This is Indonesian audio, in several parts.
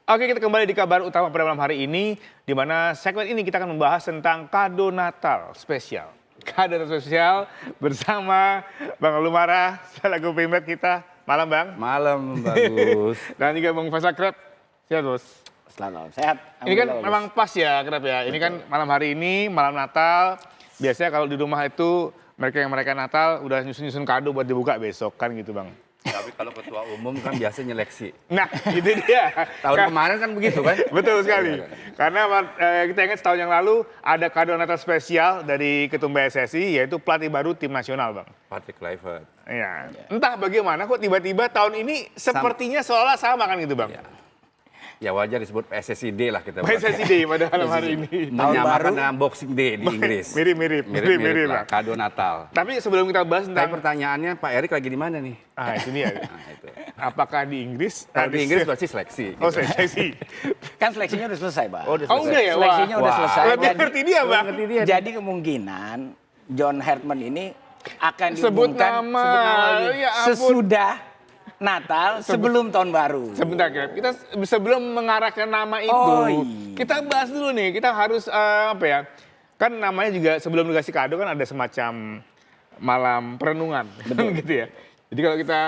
Oke, kita kembali di kabar utama pada malam hari ini, di mana segmen ini kita akan membahas tentang kado Natal spesial. Kado Natal spesial bersama Bang Lumara, selaku pimret kita. Malam Bang. Malam, bagus. Dan juga Bang Faisal Krep. Sehat Bos? Selamat sehat. Ini kan memang pas ya Krep ya. Ini kan malam hari ini, malam Natal. Biasanya kalau di rumah itu mereka yang merayakan Natal udah nyusun-nyusun kado buat dibuka besok kan gitu Bang. Tapi kalau ketua umum kan biasa nyeleksi. Nah, itu dia. Tahun kemarin kan begitu kan? Betul sekali. Karena kita ingat setahun yang lalu ada kado Natal spesial dari Ketum PSSI, yaitu pelatih baru tim nasional, Bang. Patrick Kluivert. Iya. Entah bagaimana kok tiba-tiba tahun ini sepertinya seolah sama kan gitu, Bang. Ya wajar disebut PSSI lah kita. PSSI Day pada malam hari ini. Menyamakan dengan Boxing Day di Inggris. Mirip-mirip lah. Kado Natal. Tapi sebelum kita bahas Tapi tentang... pertanyaannya Pak Erik lagi di mana nih? Ah, itu dia. Nah, itu. Apakah di Inggris? Kalau di Inggris pasti seleksi. Oh, seleksi. Kan seleksinya udah selesai, Pak. Oh, udah Oh, udah ya? Seleksinya udah selesai. Lebih ngerti dia, Bang. Jadi kemungkinan John Hartman ini akan Sebut diumumkan nama. Ya ampun. sesudah Natal sebelum tahun baru. Sebentar, Krep. Kita sebelum mengarah ke nama itu, Oh, iya. kita bahas dulu nih. Kita harus apa ya? Kan namanya juga sebelum dikasih kado kan ada semacam malam perenungan, gitu ya. Jadi kalau kita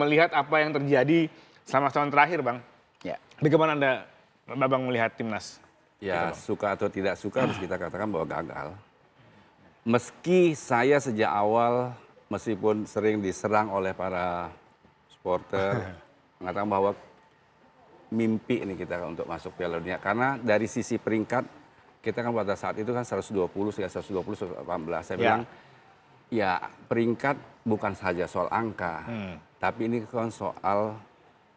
melihat apa yang terjadi selama tahun terakhir, Bang, Ya. bagaimana Babang melihat timnas? Ya suka atau tidak suka harus kita katakan bahwa gagal. Meski saya sejak awal meskipun sering diserang oleh para supporter mengatakan bahwa mimpi ini kita untuk masuk Piala Dunia karena dari sisi peringkat kita kan pada saat itu kan 120 sehingga 120 118 saya bilang ya peringkat bukan saja soal angka tapi ini kan soal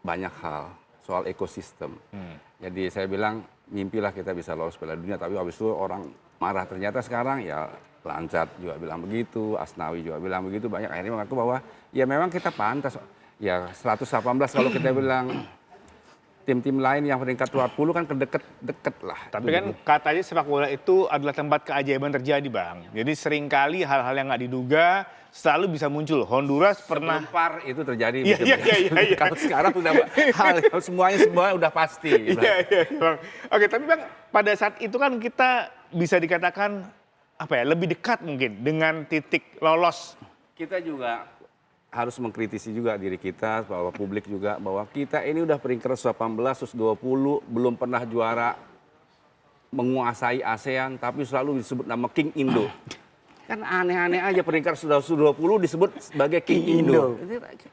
banyak hal soal ekosistem. Jadi saya bilang mimpilah kita bisa lolos Piala Dunia tapi habis itu orang marah ternyata sekarang ya Lancat juga bilang begitu, Asnawi juga bilang begitu banyak akhirnya mengaku bahwa ya memang kita pantas. Ya 118 kalau kita bilang tim-tim lain yang peringkat 20 kan deket lah. Tapi kan katanya sepak bola itu adalah tempat keajaiban terjadi, Bang. Jadi seringkali hal-hal yang nggak diduga selalu bisa muncul. Honduras pernah... Sebelum itu terjadi. Iya. Kalau sekarang sudah semuanya udah pasti. Iya, Bang. Oke, tapi Bang pada saat itu kan kita bisa dikatakan apa ya lebih dekat mungkin dengan titik lolos. Kita juga harus mengkritisi juga diri kita, bahwa publik juga, bahwa kita ini udah peringkat 18, 120, belum pernah juara menguasai ASEAN, tapi selalu disebut nama King Indo. Kan aneh-aneh aja peringkat sudah 120 disebut sebagai King Indo.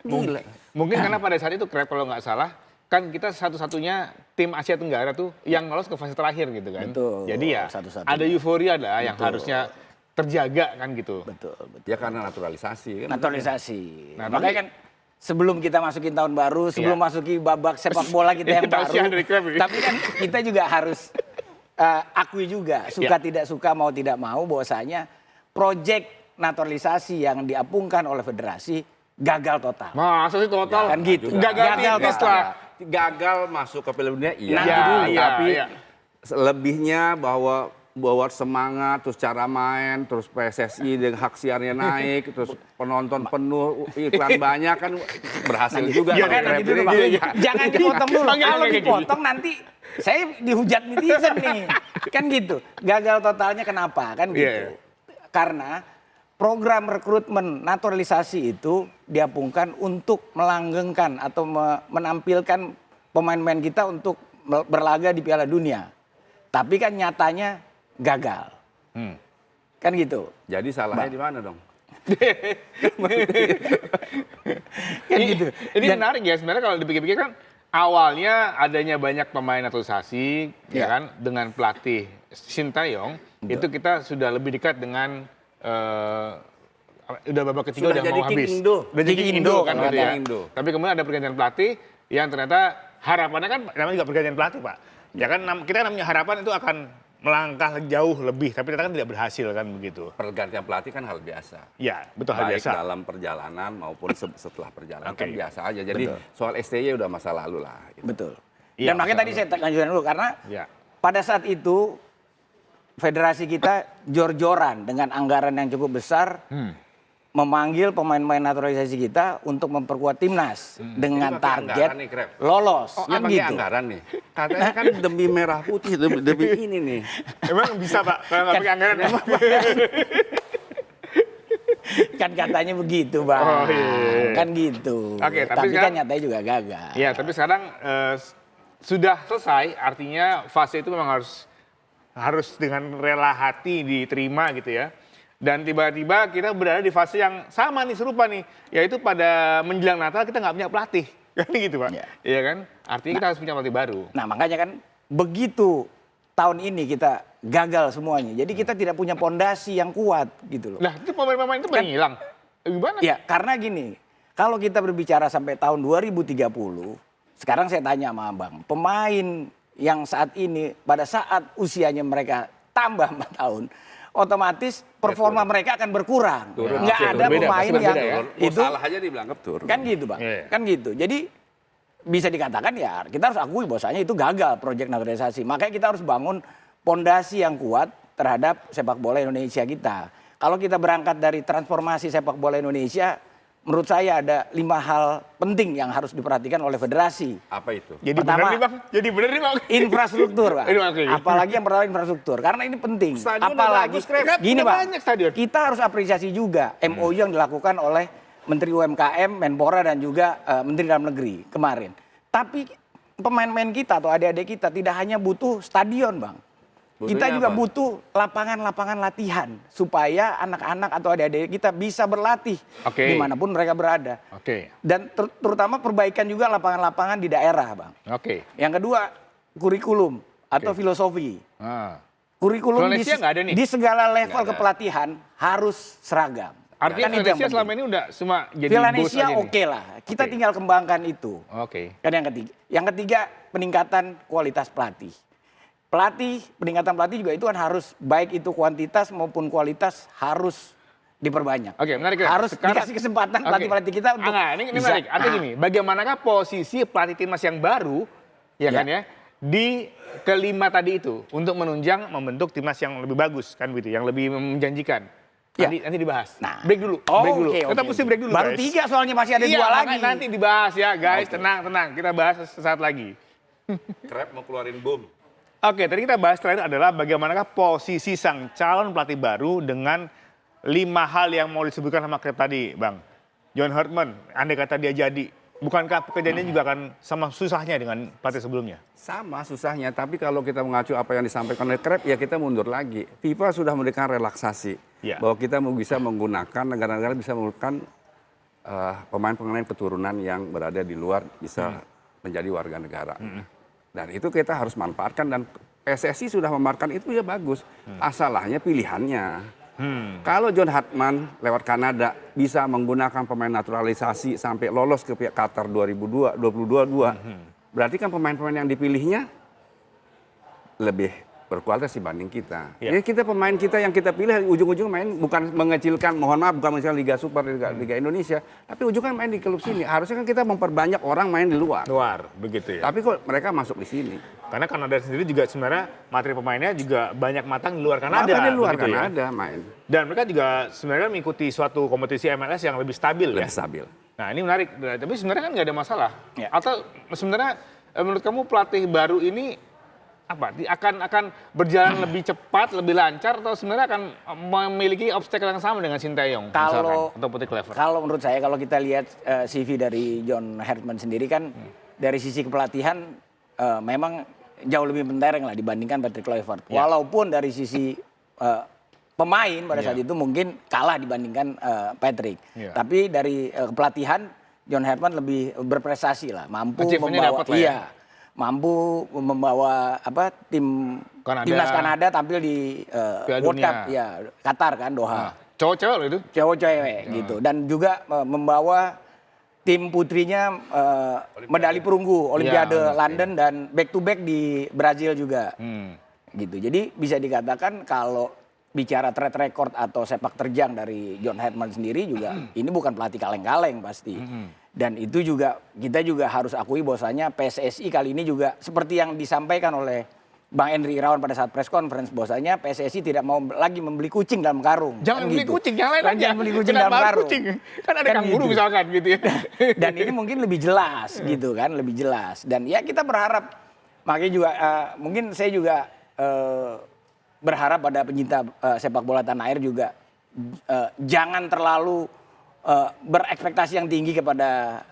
Gila. Mungkin karena pada saat itu, Krep, kalau nggak salah, kan kita satu-satunya tim Asia Tenggara tuh yang lolos ke fase terakhir gitu kan. Betul, Jadi ya satu-satunya. ada euforia lah yang harusnya terjaga kan gitu. Betul. Ya karena naturalisasi. Kan? Naturalisasi. Nah, Makanya kan sebelum kita masukin tahun baru, sebelum masuki babak sepak bola kita yang baru. Tapi kan kita juga harus akui juga, suka tidak suka, mau tidak mau bahwasanya proyek naturalisasi yang diapungkan oleh federasi gagal total. Masa sih total? Kan gitu. Gagal tipis lah. Gagal masuk ke Piala Dunia, iya. Nanti dulu. Tapi lebihnya bahwa semangat, terus cara main, terus PSSI dengan hak siarnya naik, terus penonton penuh, iklan banyak kan berhasil juga. Jangan dipotong dulu. Kalau dipotong nanti saya dihujat netizen nih. Kan gitu. Gagal totalnya kenapa? Kan gitu. Karena program rekrutmen naturalisasi itu diapungkan untuk melanggengkan atau menampilkan pemain-pemain kita untuk berlaga di Piala Dunia. Tapi kan nyatanya gagal. Kan gitu. Jadi salahnya di mana dong? Kan gitu. Ini menarik ya sebenarnya kalau dipikir-pikir kan awalnya adanya banyak pemain naturalisasi ya kan dengan pelatih Sintayong itu kita sudah lebih dekat dengan udah babak ketiga udah mau habis. Udah jadi King Indo kan gitu ya. Tapi kemudian ada pergantian pelatih yang ternyata harapannya kan namanya juga pergantian pelatih, Pak. Ya kan kita namanya harapan itu akan melangkah jauh lebih, tapi ternyata kan tidak berhasil kan begitu. Pergantian pelatih kan hal biasa. Ya, betul hal baik biasa. dalam perjalanan maupun setelah perjalanan kan biasa aja. Jadi soal STY udah masa lalu lah. Gitu. Betul. Dan makanya tadi saya lanjutkan dulu karena pada saat itu federasi kita jor-joran dengan anggaran yang cukup besar memanggil pemain-pemain naturalisasi kita untuk memperkuat timnas dengan Ini pakai target anggaran nih, Krep. lolos. Oh, Kan pakai gitu. anggaran nih. Katanya kan demi merah putih, demi ini nih. Emang bisa Pak, kalau nggak pakai anggaran apa? Kan katanya begitu, Bang. Oh, iya. Kan gitu. Oke, tapi tapi kan sekarang- nyatanya juga gagal. Iya, tapi sekarang sudah selesai, artinya fase itu memang harus dengan rela hati diterima gitu ya. Dan tiba-tiba kita berada di fase yang sama nih, serupa nih, yaitu pada menjelang Natal kita nggak punya pelatih, kan gitu Pak. Iya. Iya kan? Artinya kita harus punya pelatih baru. Nah, makanya kan begitu tahun ini kita gagal semuanya. Jadi kita tidak punya pondasi yang kuat gitu loh. Nah, itu pemain-pemain itu banyak hilang. Gimana? Ya, karena gini, kalau kita berbicara sampai tahun 2030, sekarang saya tanya sama Abang, pemain yang saat ini pada saat usianya mereka tambah 4 tahun, otomatis performa mereka akan berkurang. Turun. Nggak Oke, ada berbeda, pemain pasti yang berbeda ya. itu Salah aja dibilang turun. kan gitu, Bang. Iya. Kan gitu. Jadi bisa dikatakan ya kita harus akui bahwasanya itu gagal proyek naturalisasi. Makanya kita harus bangun pondasi yang kuat terhadap sepak bola Indonesia kita. Kalau kita berangkat dari transformasi sepak bola Indonesia, menurut saya ada 5 hal penting yang harus diperhatikan oleh federasi. Apa itu? Jadi Pertama- bener nih Bang, jadi bener nih Bang. Infrastruktur, Pak. Ini oke. Apalagi yang pertama infrastruktur, karena ini penting. Stadion udah Apalagi bagus, Krep. gini, Udah Pak. banyak stadion. Kita harus apresiasi juga MOU yang dilakukan oleh Menteri UMKM, Menpora dan juga Menteri Dalam Negeri kemarin. Tapi pemain-pemain kita atau adik-adik kita tidak hanya butuh stadion, Bang. Kita Butuhnya juga apa? butuh lapangan-lapangan latihan supaya anak-anak atau adik-adik kita bisa berlatih Oke. dimanapun mereka berada. Oke, Dan terutama perbaikan juga lapangan-lapangan di daerah, Bang. oke. Yang kedua, kurikulum atau filosofi. Ah. Kurikulum Indonesia nggak ada nih? di segala level Nggak ada. kepelatihan harus seragam. Artinya Kan itu yang Indonesia penting. selama ini udah cuma jadi bos Villanesia aja nih? oke lah. Kita Oke. tinggal kembangkan itu. Oke. Kan yang ketiga. Yang ketiga, peningkatan kualitas pelatih. Peningkatan pelatih juga itu kan harus baik itu kuantitas maupun kualitas harus diperbanyak. Oke, menarik ya. Harus Sekarang- dikasih kesempatan Oke. pelatih-pelatih kita untuk ini bisa- menarik. Artinya gini, bagaimanakah posisi pelatih timnas yang baru, ya kan ya, di kelima tadi itu untuk menunjang membentuk timnas yang lebih bagus kan gitu, yang lebih menjanjikan. Ya. Nanti dibahas. Nah. Break dulu. Oh, break dulu. oke, Kita oke, mesti oke. break dulu, Baru guys. 3 soalnya masih ada Iya, 2 makanya lagi. nanti dibahas ya, guys. Tenang. Kita bahas sesaat lagi. Krep mau keluarin boom. Oke, tadi kita bahas terakhir adalah bagaimanakah posisi sang calon pelatih baru dengan 5 hal yang mau disebutkan sama Krep tadi, Bang. John Hartman, andai kata dia jadi, bukankah pekerjaannya juga akan sama susahnya dengan pelatih sebelumnya? Sama susahnya, tapi kalau kita mengacu apa yang disampaikan oleh Krep, ya kita mundur lagi. FIFA sudah memberikan relaksasi. Ya. Bahwa kita bisa menggunakan, negara-negara bisa menggunakan pemain-pemain keturunan yang berada di luar bisa menjadi warga negara. Dan itu kita harus manfaatkan dan PSSI sudah memaparkan itu ya bagus. Asalahnya pilihannya. Kalau John Hartman lewat Kanada bisa menggunakan pemain naturalisasi sampai lolos ke pihak Qatar 2022, berarti kan pemain-pemain yang dipilihnya lebih berkualitas dibanding kita. Ya. Jadi kita pemain kita yang kita pilih ujung-ujung main bukan mengecilkan, mohon maaf bukan misalnya Liga Super, Liga Indonesia, tapi ujungnya main di klub sini. Harusnya kan kita memperbanyak orang main di luar. Luar, begitu ya. Tapi kok mereka masuk di sini? Karena Kanada sendiri juga sebenarnya materi pemainnya juga banyak matang di luar Kanada. Apa di luar begitu ya. Kanada main? Dan mereka juga sebenarnya mengikuti suatu kompetisi MLS yang lebih stabil ya. Lebih stabil. Nah ini menarik, tapi sebenarnya kan nggak ada masalah. Ya. Atau sebenarnya menurut kamu pelatih baru ini apa? Akan berjalan lebih cepat, lebih lancar, atau sebenarnya akan memiliki obstacle yang sama dengan Sinteyong Kalau- misalkan, atau Putri Clever? Kalau menurut saya kalau kita lihat CV dari John Hartman sendiri kan dari sisi kepelatihan memang jauh lebih mentereng lah dibandingkan Patrick Kluivert. Ya. Walaupun dari sisi pemain pada saat itu mungkin kalah dibandingkan Patrick. Ya. Tapi dari kepelatihan John Hartman lebih berprestasi lah, mampu Achievement-nya membawa dapat lah ya. mampu membawa timnas Kanada tampil di Piala World Dunia. Cup ya Qatar kan Doha. Nah, cowok-cewek loh itu. Cewek-cewek gitu dan juga membawa tim putrinya medali perunggu Olimpiade Ya, oke. London dan back to back di Brazil juga gitu. Jadi bisa dikatakan kalau bicara track record atau sepak terjang dari John Hartman sendiri juga ini bukan pelatih kaleng-kaleng pasti. Dan itu juga kita juga harus akui bahwasanya PSSI kali ini juga seperti yang disampaikan oleh Bang Henry Irawan pada saat press conference bahwasanya PSSI tidak mau lagi membeli kucing dalam karung. Jangan Kan beli gitu. kucing, yang lain aja. Jangan beli kucing Kenapa dalam harus karung. kucing? Kan ada Kan kanguru gitu. misalkan gitu ya. Dan ini mungkin lebih jelas gitu kan, lebih jelas. Dan ya kita berharap, makanya juga mungkin saya juga berharap pada pencinta sepak bola tanah air juga jangan terlalu berekspektasi yang tinggi kepada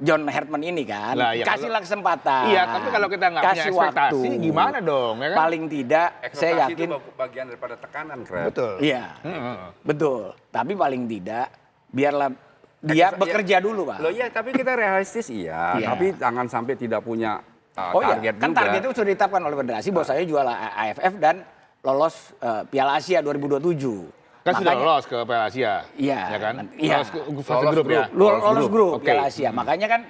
John Herman ini kan. Lah, ya, Kasihlah kesempatan. Iya, tapi kalau kita nggak punya kasih ekspektasi, waktu. gimana dong, ya kan? Paling tidak, saya yakin. itu bagian daripada tekanan, Kret. Betul. Iya, betul. Tapi paling tidak, biarlah dia bekerja dulu, Pak. Loh iya, tapi kita realistis iya. Iya. Tapi jangan sampai tidak punya Oh target iya, kan juga. target itu sudah ditetapkan oleh federasi bahwa saya jual AFF dan lolos Piala Asia 2027. Kan sudah Makanya- lolos ke Piala Asia. Iya, Ya kan? iya. Lolos ke fase Lolos grup ya. Lolos grup Oke. Piala Asia. Makanya kan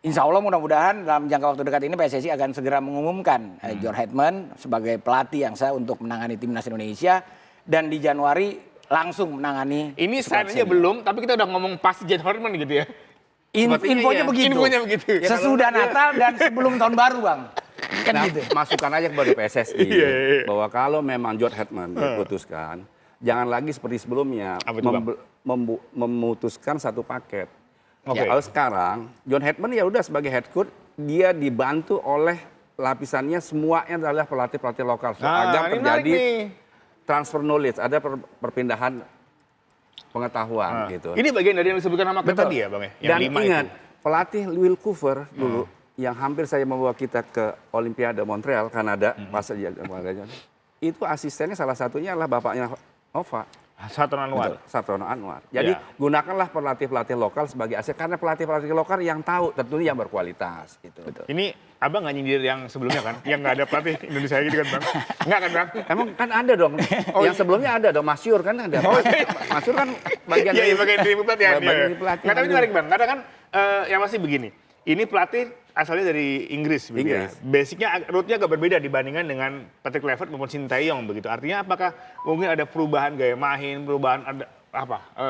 insya Allah mudah-mudahan dalam jangka waktu dekat ini PSSI akan segera mengumumkan John Hetman sebagai pelatih yang sah untuk menangani timnas Indonesia dan di Januari langsung menangani. Ini squad sign aja senior. belum, tapi kita udah ngomong pasti Jen Horman gitu ya. Sepertinya Infonya iya. begitu. Infonya begitu. Ya, Sesudah Natal dan sebelum tahun baru, Bang. Kan Nah, gitu. masukkan aja kepada PSSI Iya. bahwa kalau memang John Hetman diputuskan, jangan lagi seperti sebelumnya Apa itu, Bang? memutuskan satu paket. Oke. Kalau sekarang John Hetman ya udah sebagai head coach, dia dibantu oleh lapisannya semuanya adalah pelatih-pelatih lokal agar ini menarik terjadi nih. transfer knowledge, ada perpindahan pengetahuan gitu. Ini bagian dari yang disebutkan nama Betul. tadi ya, Bang ya? Yang Dan 5 ingat, itu. pelatih Will Coover dulu yang hampir saya membawa kita ke Olimpiade Montreal, Kanada, pas itu asistennya salah satunya adalah bapaknya Nova, Saton Anwar. Satrono Anwar. Jadi Ya. gunakanlah pelatih-pelatih lokal sebagai aset karena pelatih-pelatih lokal yang tahu tentunya yang berkualitas gitu. Ini Abang nggak nyindir yang sebelumnya kan? Yang nggak ada pelatih Indonesia gitu kan, Bang? Nggak kan, Bang? Emang kan ada dong. Yang sebelumnya ada dong, Masyur kan ada. Masyur kan bagian Iya, bagian dari pelatihan. bagian Iya. dari pelatihan. Nggak, tapi ini menarik, Bang. Kadang kan yang masih begini. Ini pelatih asalnya dari Inggris, begitu ya. Inggris. Basicnya, rootnya agak berbeda dibandingkan dengan Patrick Kluivert maupun Sintayong begitu. Artinya apakah mungkin ada perubahan gaya main, perubahan ada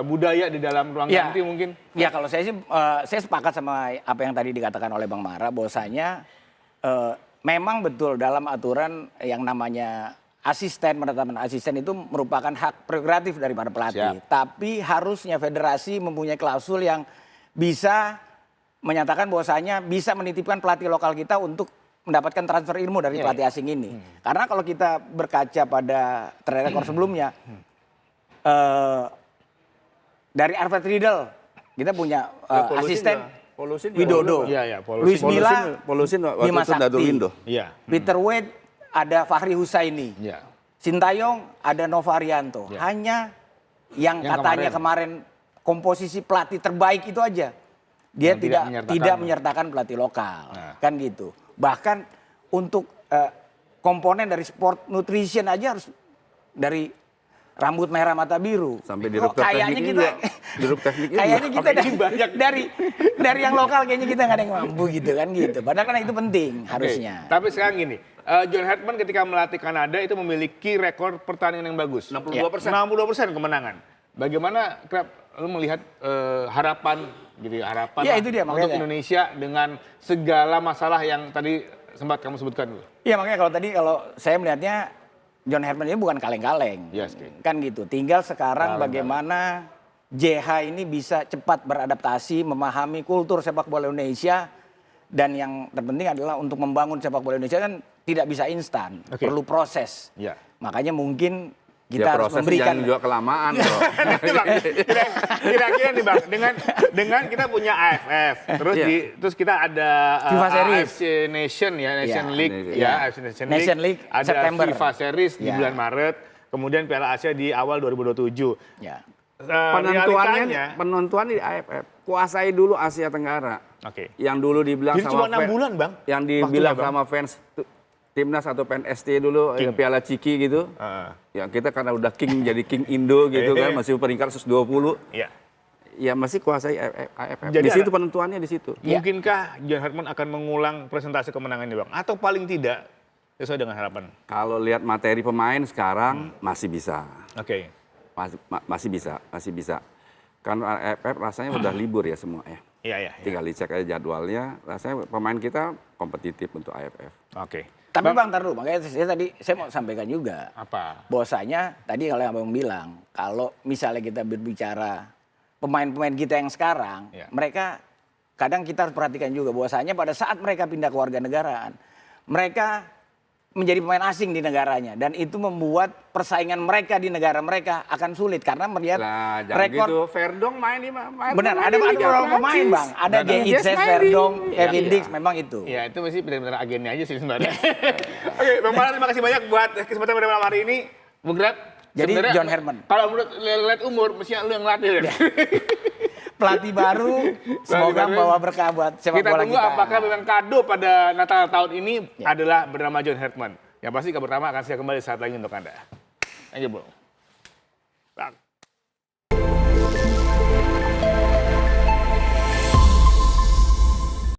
budaya di dalam ruang Ya. ganti mungkin? Ya kalau saya sih, saya sepakat sama apa yang tadi dikatakan oleh Bang Mara, bahwasanya memang betul dalam aturan yang namanya penetapan asisten itu merupakan hak prerogatif daripada pelatih. Siap. Tapi harusnya federasi mempunyai klausul yang bisa menyatakan bahwasanya bisa menitipkan pelatih lokal kita untuk mendapatkan transfer ilmu dari pelatih asing ini. Karena kalau kita berkaca pada track record sebelumnya, dari Alfred Riedel kita punya asisten Widodo, Iya, Luis Milla, Polusin waktu Bima itu Dado Sakti. Lindo. Iya. Peter Wade, ada Fahri Husaini, Iya. Sintayong, ada Nova Arianto. Ya. Hanya yang Yang katanya kemarin komposisi pelatih terbaik itu aja. Dia Yang tidak tidak menyertakan. menyertakan pelatih lokal. Nah. Kan gitu. Bahkan untuk komponen dari sport nutrition aja harus dari rambut merah mata biru. Sampai Kok direktur kayaknya tekniknya kita juga. Direktur tekniknya kayaknya juga. kita Oke, ini banyak. dari yang lokal kayaknya kita nggak ada yang mampu gitu kan gitu. Padahal kan itu penting harusnya. Oke, tapi sekarang gini, John Hetman ketika melatih Kanada itu memiliki rekor pertandingan yang bagus. 62%. 62% kemenangan. Bagaimana Krab, lu melihat harapan gitu ya, harapan Ya, lah itu dia, untuk makanya. Indonesia dengan segala masalah yang tadi sempat kamu sebutkan dulu. Iya makanya kalau saya melihatnya John Herman ini bukan kaleng-kaleng. Yes, Ki. Kan gitu. Tinggal sekarang bagaimana JH ini bisa cepat beradaptasi, memahami kultur sepak bola Indonesia. Dan yang terpenting adalah untuk membangun sepak bola Indonesia kan tidak bisa instan. Oke. Perlu proses. Iya. Makanya mungkin kita Ya harus prosesnya memberikan... jangan juga kelamaan bro. Nanti, Bang, kira-kira nih Bang, dengan kita punya AFF, terus kita ada FIFA Series. AFC Nation ya, Nation Ya. League Ya. AFC Nation Nation League, League ada September. FIFA Series di Ya. bulan Maret, kemudian Piala Asia di awal 2027. Ya. Realitanya, Penentuan di AFF. Kuasai dulu Asia Tenggara. oke. Yang dulu dibilang Jadi sama cuma 6 bulan, Bang, Yang dibilang waktunya, Bang. sama fans timnas atau fans ST dulu Piala Ciki gitu. Heeh. Ya kita karena udah king jadi king Indo gitu kan, masih peringkat 120. Iya. Ya masih kuasai AFF. Jadi Di situ ada- penentuannya di situ. Ya. Mungkinkah John Hartman akan mengulang presentasi kemenangan ini, Bang? Atau paling tidak sesuai dengan harapan? Kalau lihat materi pemain sekarang masih bisa. Oke. Masih bisa. Karena AFF rasanya udah libur ya semua ya. Iya, iya. Tinggal dicek aja jadwalnya. Rasanya pemain kita kompetitif untuk AFF. Oke. Tapi Bang, tar dulu, makanya saya mau sampaikan juga. Apa? Bahwasanya tadi kalau yang Abang bilang, kalau misalnya kita berbicara pemain-pemain kita yang sekarang, Ya. mereka kadang kita harus perhatikan juga bahwasanya pada saat mereka pindah ke warga negaraan, mereka menjadi pemain asing di negaranya dan itu membuat persaingan mereka di negara mereka akan sulit karena melihat Lah, jangan rekor. gitu. Verdong main di main Benar, main ada di Liga beberapa pemain Prancis. Bang, ada Dan Jay dia Itses, main di- Verdong, Iya, Kevin iya. Dix, memang itu. Ya itu masih benar-benar agennya aja sih sebenarnya. Oke, Bang Farhan, terima kasih banyak buat kesempatan pada malam hari ini. Bung Grat, Jadi sebenarnya John Herman. Kalau menurut lihat umur, mestinya lu yang ngelatih. Kan? Pelatih baru, semoga baru. membawa berkah buat sepak Kita bola tunggu kita. apakah memang kado pada Natal tahun ini adalah bernama John Herman. Yang pasti kabar pertama akan saya kembali saat lagi untuk Anda. Thank you, Bro.